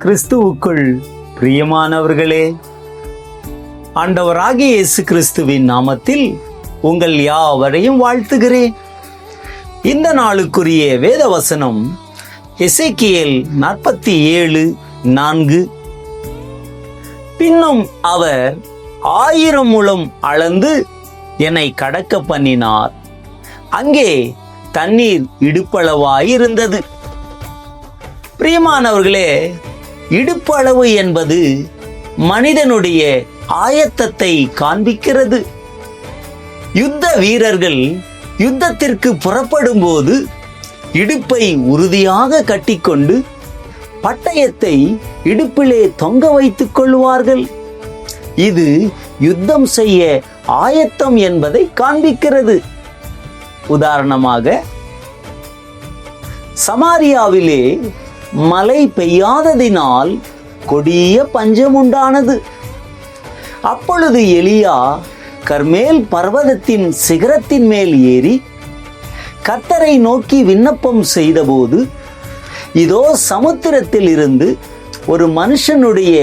கிறிஸ்துவுக்குள் பிரியமானவர்களே, ஆண்டவராகிய இயேசு கிறிஸ்துவின் நாமத்தில் உங்கள் யாவரையும் வாழ்த்துகிறேன். இந்த நாளுக்குரிய வேத வசனம் எசேக்கியேல் 47:4. பின்னும் அவர் 1000 முழம் அளந்து என்னை கடக்க பண்ணினார். அங்கே தண்ணீர் இடுப்பளவாயிருந்தது. பிரியமானவர்களே, இடுப்பளவு என்பது மனிதனுடைய ஆயத்தத்தை காண்பிக்கிறது. யுத்த வீரர்கள் யுத்தத்திற்கு புறப்படும் போது இடுப்பை உறுதியாக கட்டிக்கொண்டு பட்டயத்தை இடுப்பிலே தொங்க வைத்துக் கொள்வார்கள். இது யுத்தம் செய்ய ஆயத்தம் என்பதை காண்பிக்கிறது. உதாரணமாக, சமாரியாவிலே மழை பெய்யாததினால் கொடிய பஞ்சம் உண்டானது. அப்பொழுது எலியா கர்மேல் பர்வதத்தின் சிகரத்தின் மேல் ஏறி கர்த்தரை நோக்கி விண்ணப்பம் செய்தபோது, இதோ சமுத்திரத்தில் இருந்து ஒரு மனுஷனுடைய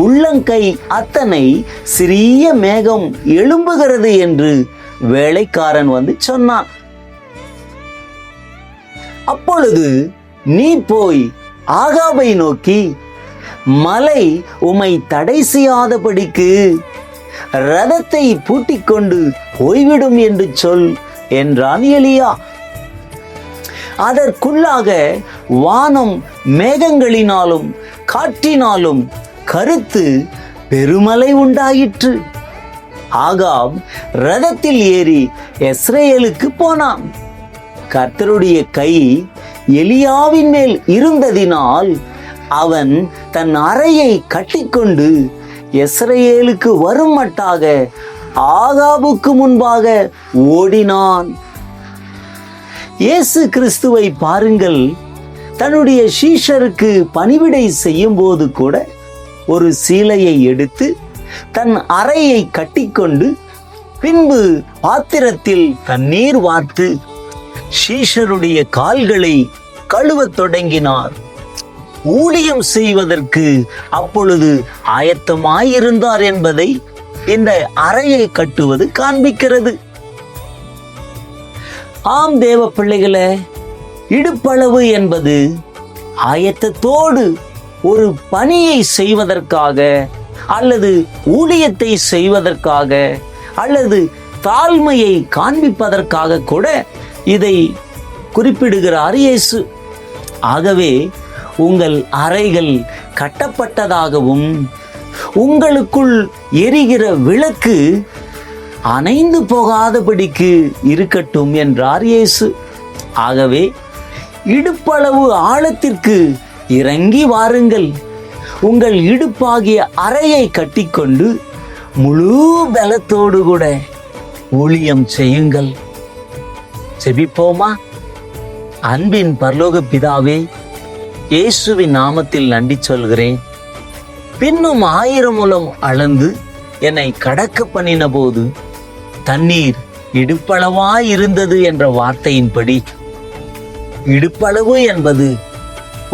உள்ளங்கை அத்தனை சிறிய மேகம் எழும்புகிறது என்று வேலைக்காரன் வந்து சொன்னான். அப்பொழுது நீ போய் ஆகாபை நோக்கி, மலை உம்மை தடை செய்யாதபடிக்கு ரதத்தை பூட்டிக் கொண்டு போய்விடும் என்று சொல் என்றான் எலியா. அதற்குள்ளாக வானம் மேகங்களினாலும் காற்றினாலும் கருத்து பெருமழை உண்டாயிற்று. ஆகாப் ரதத்தில் ஏறி யெஸ்ரயேலுக்கு போனான். கர்த்தருடைய கை எலியாவின் மேல் இருந்ததினால் அவன் தன் அறையை கட்டிக்கொண்டு யெஸ்ரயேலுக்கு வரும் மட்டாக ஆகாபுக்கு முன்பாக ஓடினான். இயேசு கிறிஸ்துவை பாருங்கள். தன்னுடைய சீஷருக்கு பணிவிடை செய்யும் போது கூட ஒரு சீலையை எடுத்து தன் அறையை கட்டிக்கொண்டு பின்பு பாத்திரத்தில் தண்ணீர் வார்த்து சீஷருடைய கால்களை கழுவத் தொடங்கினார். ஊழியம் செய்வதற்கு அப்பொழுது ஆயத்தமாயிருந்தார் என்பதை இந்த அறையை கட்டுவது காண்பிக்கிறது. ஆம் தேவ பிள்ளைகளே, இடுப்பளவு என்பது ஆயத்தத்தோடு ஒரு பணியை செய்வதற்காக அல்லது ஊழியத்தை செய்வதற்காக அல்லது தாழ்மையை காண்பிப்பதற்காக கூட இதை குறிப்பிடுகிறார் இயேசு. ஆகவே உங்கள் அறைகள் கட்டப்பட்டதாகவும் உங்களுக்குள் எரிகிற விளக்கு அணைந்து போகாதபடிக்கு இருக்கட்டும் என்றார் இயேசு. ஆகவே இடுப்பளவு ஆழத்திற்கு இறங்கி வாருங்கள். உங்கள் இடுப்பாகிய அறையை கட்டிக்கொண்டு முழு பலத்தோடு கூட ஊழியம் செய்யுங்கள். செபிப்போமா? அன்பின் பரலோக பிதாவே, இயேசுவின் நாமத்தில் நன்றி சொல்கிறேன். பின்னும் 1000 முழம் அளந்து என்னை கடக்க பண்ணின போது தண்ணீர் இடுப்பளவாய் இருந்தது என்ற வார்த்தையின்படி இடுப்பளவு என்பது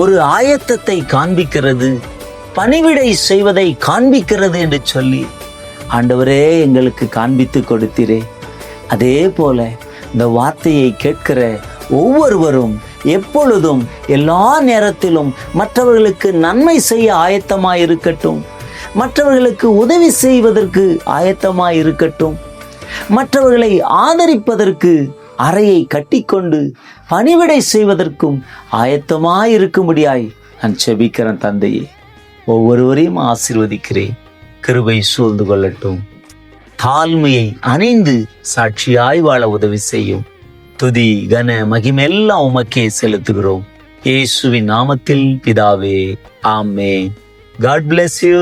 ஒரு ஆயத்தத்தை காண்பிக்கிறது, பணிவிடை செய்வதை காண்பிக்கிறது என்று சொல்லி ஆண்டவரே எங்களுக்கு காண்பித்து கொடுத்தீரே. அதே போல இந்த வார்த்தையை கேட்கிற ஒவ்வொருவரும் எப்பொழுதும் எல்லா நேரத்திலும் மற்றவர்களுக்கு நன்மை செய்ய ஆயத்தமாயிருக்கட்டும், மற்றவர்களுக்கு உதவி செய்வதற்கு ஆயத்தமாயிருக்கட்டும், மற்றவர்களை ஆதரிப்பதற்கு அறையை கட்டிக்கொண்டு பணிவிடை செய்வதற்கும் ஆயத்தமாயிருக்கும்படியாய் நான் செபிக்கிறேன். தந்தையே, ஒவ்வொருவரையும் ஆசீர்வதிக்கிறேன். கிருபை சூழ்ந்து கொள்ளட்டும். தாழ்மையை அணிந்து சாட்சியாய் வாழ உதவி செய்யும். துதி கன மகிமெல்லாம் உமக்கே செலுத்துகிறோம். இயேசுவின் நாமத்தில் பிதாவே, ஆமென். God bless you.